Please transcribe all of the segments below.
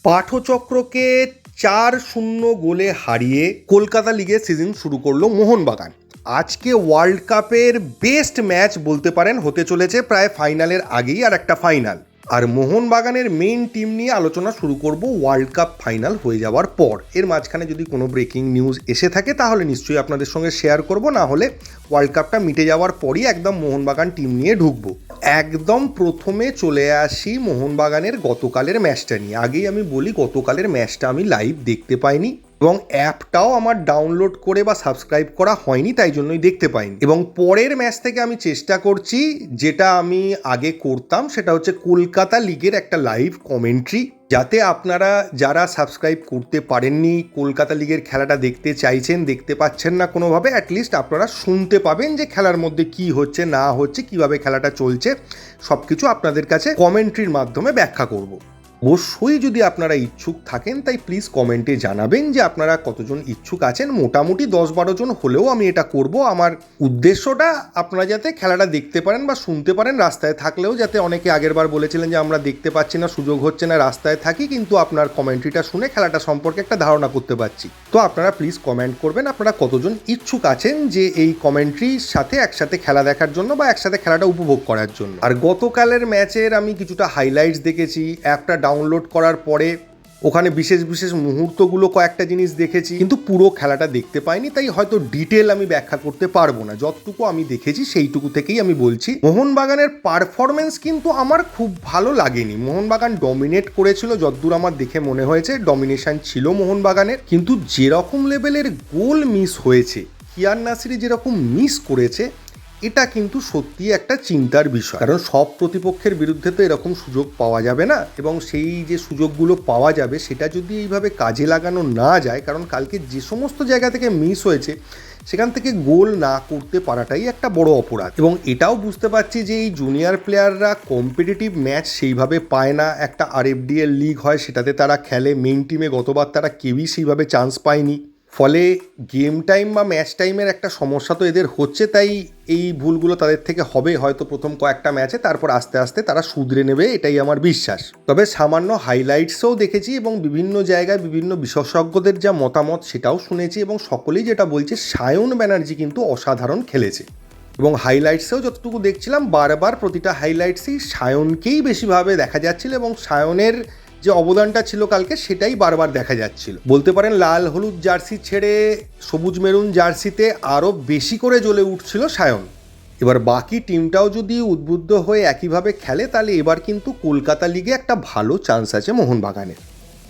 পাঠচক্রকে 4-0 গোলে হারিয়ে কলকাতা লিগের সিজন শুরু করলো মোহনবাগান। আজকে ওয়ার্ল্ড কাপের বেস্ট ম্যাচ বলতে পারেন হতে চলেছে, প্রায় ফাইনালের আগেই আর একটা ফাইনাল। আর মোহনবাগানের মেইন টিম নিয়ে আলোচনা শুরু করব ওয়ার্ল্ড কাপ ফাইনাল হয়ে যাওয়ার পর। এর মাঝখানে যদি কোনো ব্রেকিং নিউজ এসে থাকে তাহলে নিশ্চয়ই আপনাদের সঙ্গে শেয়ার করব, না হলে ওয়ার্ল্ড কাপটা মিটে যাওয়ার পরই একদম মোহনবাগান টিম নিয়ে ঢুকবো। একদম প্রথমে চলে আসি মোহনবাগানের গতকালের ম্যাচটা নিয়ে। আগেই আমি বলি, গতকালের ম্যাচটা আমি লাইভ দেখতে পাইনি এবং অ্যাপটাও আমার ডাউনলোড করে বা সাবস্ক্রাইব করা হয়নি, তাই জন্যই দেখতে পাইনি। এবং পরের ম্যাচ থেকে আমি চেষ্টা করছি, যেটা আমি আগে করতাম, সেটা হচ্ছে কলকাতা লিগের একটা লাইভ কমেন্ট্রি, যাতে আপনারা যারা সাবস্ক্রাইব করতে পারেননি, কলকাতা লিগের খেলাটা দেখতে চাইছেন, দেখতে পাচ্ছেন না কোনোভাবে, অ্যাটলিস্ট আপনারা শুনতে পাবেন যে খেলার মধ্যে কি হচ্ছে না হচ্ছে, কিভাবে খেলাটা চলছে, সব কিছু আপনাদের কাছে কমেন্ট্রির মাধ্যমে ব্যাখ্যা করব। অবশ্যই যদি আপনারা ইচ্ছুক থাকেন তাই প্লিজ কমেন্টে জানাবেন যে আপনারা কতজন ইচ্ছুক আছেন। মোটামুটি 10-12 জন হলেও আমি এটা করব। আমার উদ্দেশ্যটা আপনারা যাতে খেলাটা দেখতে পারেন বা শুনতে পারেন, রাস্তায় থাকলেও যাতে, অনেকে আগেরবার বলেছিলেন যে আমরা দেখতে পাচ্ছি না, সুযোগ হচ্ছে না, রাস্তায় থাকি কিন্তু আপনার কমেন্ট্রিটা শুনে খেলাটা সম্পর্কে একটা ধারণা করতে পারছি। তো আপনারা প্লিজ কমেন্ট করবেন আপনারা কতজন ইচ্ছুক আছেন যে এই কমেন্ট্রির সাথে একসাথে খেলা দেখার জন্য বা একসাথে খেলাটা উপভোগ করার জন্য। আর গতকালের ম্যাচের আমি কিছুটা হাইলাইটস দেখেছি, অ্যাপটা ডাউনলোড করার পরে ওখানে বিশেষ বিশেষ মুহূর্তগুলো কয়েকটা জিনিস দেখেছি, কিন্তু পুরো খেলাটা দেখতে পাইনি, তাই হয়তো ডিটেল আমি ব্যাখ্যা করতে পারবো না। যতটুকু আমি দেখেছি সেইটুকু থেকেই আমি বলছি। মোহনবাগানের পারফরমেন্স কিন্তু আমার খুব ভালো লাগেনি। মোহনবাগান ডমিনেট করেছিল, যতদূর আমার দেখে মনে হয়েছে ডমিনেশন ছিল মোহনবাগানের, কিন্তু যেরকম লেভেলের গোল মিস হয়েছে, কিয়ান নাসিরি যেরকম মিস করেছে, এটা কিন্তু সত্যি একটা চিন্তার বিষয়। কারণ সব প্রতিপক্ষের বিরুদ্ধে তো এরকম সুযোগ পাওয়া যাবে না, এবং সেই যে সুযোগগুলো পাওয়া যাবে সেটা যদি এইভাবে কাজে লাগানো না যায়, কারণ কালকে যে সমস্ত জায়গা থেকে মিস হয়েছে সেখান থেকে গোল না করতে পারাটাই একটা বড় অপরাধ। এবং এটাও বুঝতে পারছি যে এই জুনিয়র প্লেয়াররা কম্পিটিটিভ ম্যাচ সেইভাবে পায় না। একটা RFDL লিগ হয়, সেটাতে তারা খেলে, মেইন টিমে গতবার তারা কেউই সেইভাবে চান্স পায়নি, ফলে গেম টাইম বা ম্যাচ টাইমের একটা সমস্যা তো এদের হচ্ছে। তাই এই ভুলগুলো তাদের থেকে হবে হয়তো প্রথম কয়েকটা ম্যাচে, তারপর আস্তে আস্তে তারা শুধরে নেবে, এটাই আমার বিশ্বাস। তবে সামান্য হাইলাইটসও দেখেছি এবং বিভিন্ন জায়গায় বিভিন্ন বিশেষজ্ঞদের যা মতামত সেটাও শুনেছি, এবং সকলেই যেটা বলছে, সায়ন ব্যানার্জি কিন্তু অসাধারণ খেলেছে। এবং হাইলাইটসেও যতটুকু দেখছিলাম, বারবার প্রতিটা হাইলাইটসই সায়নকেই বেশিভাবে দেখা যাচ্ছিল, এবং সায়নের যে অবদানটা ছিল কালকে সেটাই বারবার দেখা যাচ্ছিল। বলতে পারেন লাল হলুদ জার্সি ছেড়ে সবুজ মেরুন জার্সিতে আরও বেশি করে জ্বলে উঠছিল সায়ন। এবার বাকি টিমটাও যদি উদ্বুদ্ধ হয়ে একইভাবে খেলে, তাহলে এবার কিন্তু কলকাতা লিগে একটা ভালো চান্স আছে মোহনবাগানের।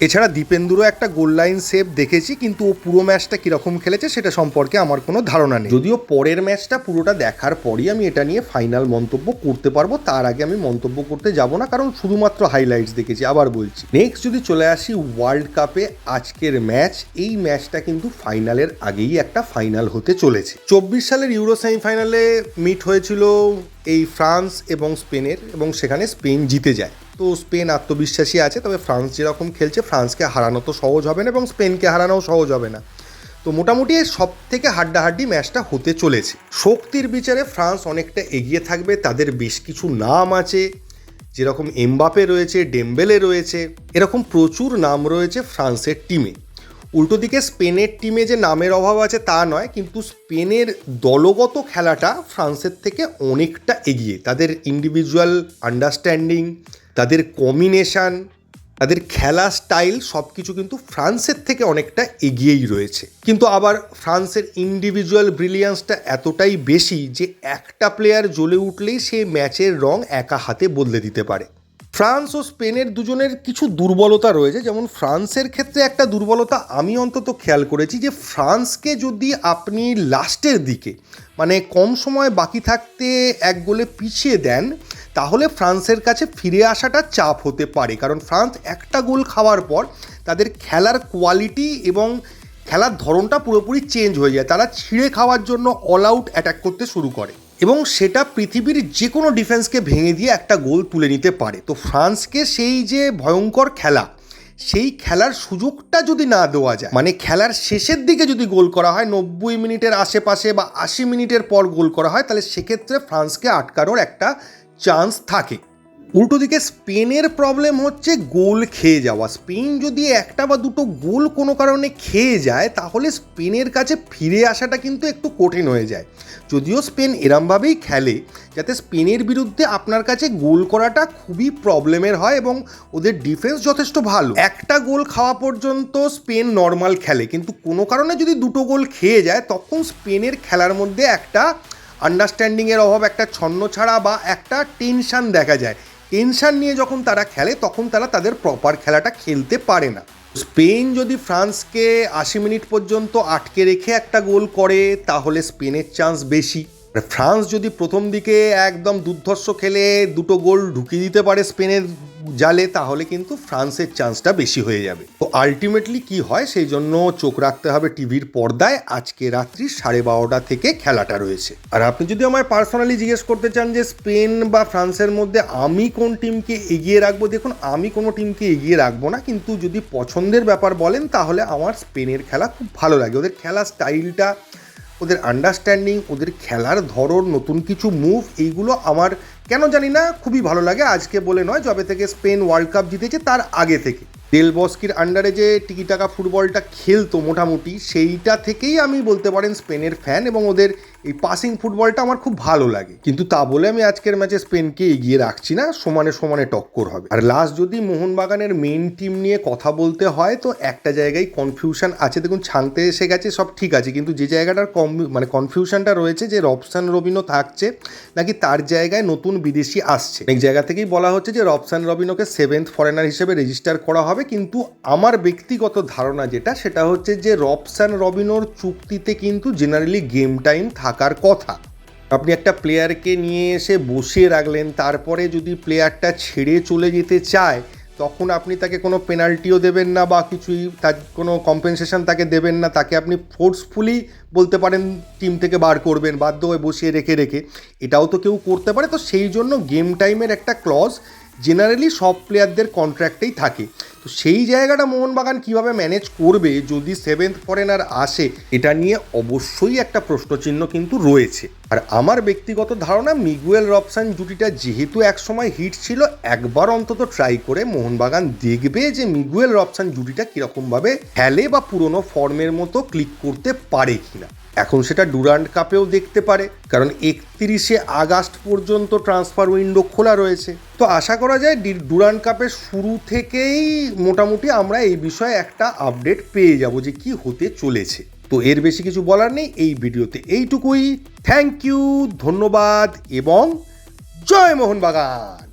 এছাড়া দীপেন্দুরও একটা গোল লাইন সেভ দেখেছি, কিন্তু ও পুরো ম্যাচটা কীরকম খেলেছে সেটা সম্পর্কে আমার কোনো ধারণা নেই। যদিও পরের ম্যাচটা পুরোটা দেখার পরই আমি এটা নিয়ে ফাইনাল মন্তব্য করতে পারবো, তার আগে আমি মন্তব্য করতে যাব না, কারণ শুধুমাত্র হাইলাইটস দেখেছি। আবার বলছি, নেক্সট যদি চলে আসি ওয়ার্ল্ড কাপে আজকের ম্যাচ, এই ম্যাচটা কিন্তু ফাইনালের আগেই একটা ফাইনাল হতে চলেছে। 24 সালের ইউরো সেমিফাইনালে মিট হয়েছিল এই ফ্রান্স এবং স্পেনের, এবং সেখানে স্পেন জিতে যায়। তো স্পেন আত্মবিশ্বাসী আছে, তবে ফ্রান্স যেরকম খেলছে, ফ্রান্সকে হারানো তো সহজ হবে না এবং স্পেনকে হারানোও সহজ হবে না। তো মোটামুটি সব থেকে হাড্ডাহাড্ডি ম্যাচটা হতে চলেছে। শক্তির বিচারে ফ্রান্স অনেকটা এগিয়ে থাকবে, তাদের বেশ কিছু নাম আছে, যেরকম এমবাপে রয়েছে, ডেম্বেলে রয়েছে, এরকম প্রচুর নাম রয়েছে ফ্রান্সের টিমে। উল্টো দিকে স্পেনের টিমে যে নামের অভাব আছে তা নয়, কিন্তু স্পেনের দলগত খেলাটা ফ্রান্সের থেকে অনেকটা এগিয়ে। তাদের ইন্ডিভিজুয়াল আন্ডারস্ট্যান্ডিং, তাদের কম্বিনেশান, তাদের খেলা স্টাইল, সব কিছু কিন্তু ফ্রান্সের থেকে অনেকটা এগিয়েই রয়েছে। কিন্তু আবার ফ্রান্সের ইন্ডিভিজুয়াল ব্রিলিয়ান্সটা এতটাই বেশি যে একটা প্লেয়ার জ্বলে উঠলেই সে ম্যাচের রং একা হাতে বদলে দিতে পারে। ফ্রান্স ও স্পেনের দুজনের কিছু দুর্বলতা রয়েছে। যেমন ফ্রান্সের ক্ষেত্রে একটা দুর্বলতা আমি অন্তত খেয়াল করেছি, যে ফ্রান্সকে যদি আপনি লাস্টের দিকে, মানে কম সময় বাকি থাকতে এক গোলে পিছিয়ে দেন, তাহলে ফ্রান্সের কাছে ফিরে আসাটা চাপ হতে পারে। কারণ ফ্রান্স একটা গোল খাওয়ার পর তাদের খেলার কোয়ালিটি এবং খেলার ধরনটা পুরোপুরি চেঞ্জ হয়ে যায়। তারা ছিঁড়ে খাওয়ার জন্য অল আউট অ্যাটাক করতে শুরু করে, এবং সেটা পৃথিবীর যে কোনো ডিফেন্সকে ভেঙে দিয়ে একটা গোল তুলে নিতে পারে। তো ফ্রান্সকে সেই যে ভয়ঙ্কর খেলা, সেই খেলার সুযোগটা যদি না দেওয়া যায়, মানে খেলার শেষের দিকে যদি গোল করা হয়, 90 মিনিটের আশেপাশে বা 80 মিনিটের পর গোল করা হয়, তাহলে সেক্ষেত্রে ফ্রান্সকে আটকানোর একটা চান্স থাকে। উল্টো দিকে স্পেনের প্রবলেম হচ্ছে গোল খেয়ে যাওয়া। স্পেন যদি একটা বা দুটো গোল কোনো কারণে খেয়ে যায় তাহলে স্পেনের কাছে ফিরে আসাটা কিন্তু একটু কঠিন হয়ে যায়। যদিও স্পেন এরমভাবেই খেলে যাতে স্পেনের বিরুদ্ধে আপনার কাছে গোল করাটা খুবই প্রবলেমের হয় এবং ওদের ডিফেন্স যথেষ্ট ভালো। একটা গোল খাওয়া পর্যন্ত স্পেন নর্মাল খেলে, কিন্তু কোনো কারণে যদি দুটো গোল খেয়ে যায় তখন স্পেনের খেলার মধ্যে একটা আন্ডারস্ট্যান্ডিংয়ের অভাব, একটা ছন্নছাড়া বা একটা টেনশান দেখা যায়। টেনশান নিয়ে যখন তারা খেলে তখন তারা তাদের প্রপার খেলাটা খেলতে পারে না। স্পেন যদি ফ্রান্সকে 80 মিনিট পর্যন্ত আটকে রেখে একটা গোল করে তাহলে স্পেনের চান্স বেশি। ফ্রান্স যদি প্রথম দিকে একদম দুর্ধর্ষ খেলে দুটো গোল ঢুকিয়ে দিতে পারে স্পেনের জালে তাহলে কিন্তু ফ্রান্সের চান্সটা বেশি হয়ে যাবে। তো আলটিমেটলি কি হয় সেই জন্য চোখ রাখতে হবে টিভির পর্দায়। আজকে রাত্রি 12:30 থেকে খেলাটা রয়েছে। আর আপনি যদি আমায় পার্সোনালি জিজ্ঞেস করতে চান যে স্পেন বা ফ্রান্সের মধ্যে আমি কোন টিমকে এগিয়ে রাখবো, দেখুন আমি কোনো টিমকে এগিয়ে রাখবো না, কিন্তু যদি পছন্দের ব্যাপার বলেন তাহলে আমার স্পেনের খেলা খুব ভালো লাগে। ওদের খেলার স্টাইলটা, ওদের আন্ডারস্ট্যান্ডিং, ওদের খেলার ধরন, নতুন কিছু মুভ, এইগুলো আমার কেন জানি না খুবই ভালো লাগে। আজকে বলে নয়, যবে থেকে স্পেন ওয়ার্ল্ড কাপ জিতেছে তার আগে থেকে দেল বস্কির আন্ডারে যে টিকিটাকা ফুটবলটা খেলতো মোটামুটি, সেইটা থেকেই আমি বলতে পারেন স্পেনের ফ্যান এবং ওদের এই পাসিং ফুটবলটা আমার খুব ভালো লাগে। কিন্তু তা বলে আমি আজকের ম্যাচে স্পেনকে এগিয়ে রাখছি না, সমানে সমানে টক্কর হবে। আর লাস্ট যদি মোহনবাগানের মেইন টিম নিয়ে কথা বলতে হয় তো একটা জায়গায় কনফিউশন আছে। দেখুন ছাংতে এসে গেছে সব ঠিক আছে, কিন্তু যে জায়গাটার কনফিউশনটা রয়েছে যে রবসান রবিনো থাকছে নাকি তার জায়গায় নতুন বিদেশি আসছে। অনেক জায়গা থেকেই বলা হচ্ছে যে রবসান রবিনোকে 7th ফরেনার হিসেবে রেজিস্টার করা হবে, কিন্তু আমার ব্যক্তিগত ধারণা যেটা সেটা হচ্ছে যে রবসান রবিনোর চুক্তিতে কিন্তু জেনারেলি গেম টাইম থাকার কথা। আপনি একটা প্লেয়ারকে নিয়ে এসে বসিয়ে রাখলেন, তারপরে যদি প্লেয়ারটা ছেড়ে চলে যেতে চায় তখন আপনি তাকে কোনো পেনাল্টিও দেবেন না বা কিছুই, তার কোনো কম্পেনসেশন তাকে দেবেন না, তাকে আপনি ফোর্সফুলি বলতে পারেন টিম থেকে বার করবেন বাধ্য হয়ে বসিয়ে রেখে রেখে, এটাও তো কেউ করতে পারে। তো সেই জন্য গেম টাইমের একটা ক্লজ জেনারেলি সব প্লেয়ারদের কন্ট্রাক্টেই থাকে। তো সেই জায়গাটা মোহনবাগান কীভাবে ম্যানেজ করবে যদি 7th ফরেনার আসে, এটা নিয়ে অবশ্যই একটা প্রশ্নচিহ্ন কিন্তু রয়েছে। আর আমার ব্যক্তিগত ধারণা মিগুয়েল রবসান জুটিটা যেহেতু একসময় হিট ছিল, একবার অন্তত ট্রাই করে মোহনবাগান দেখবে যে মিগুয়েল রবসান জুটিটা কীরকমভাবে খেলে বা পুরনো ফর্মের মতো ক্লিক করতে পারে কিনা। এখন সেটা ডুরান্ড কাপেও দেখতে পারে, কারণ 31শে আগস্ট পর্যন্ত ট্রান্সফার উইন্ডো খোলা রয়েছে। তো আশা করা যায় ডুরান্ড কাপের শুরু থেকেই মোটামুটি আমরা এই বিষয়ে একটা আপডেট পেয়ে যাব যে কি হতে চলেছে। তো এর বেশি কিছু বলার নেই এই ভিডিওতে, এইটুকুই। থ্যাংক ইউ, ধন্যবাদ এবং জয় মোহনবাগান।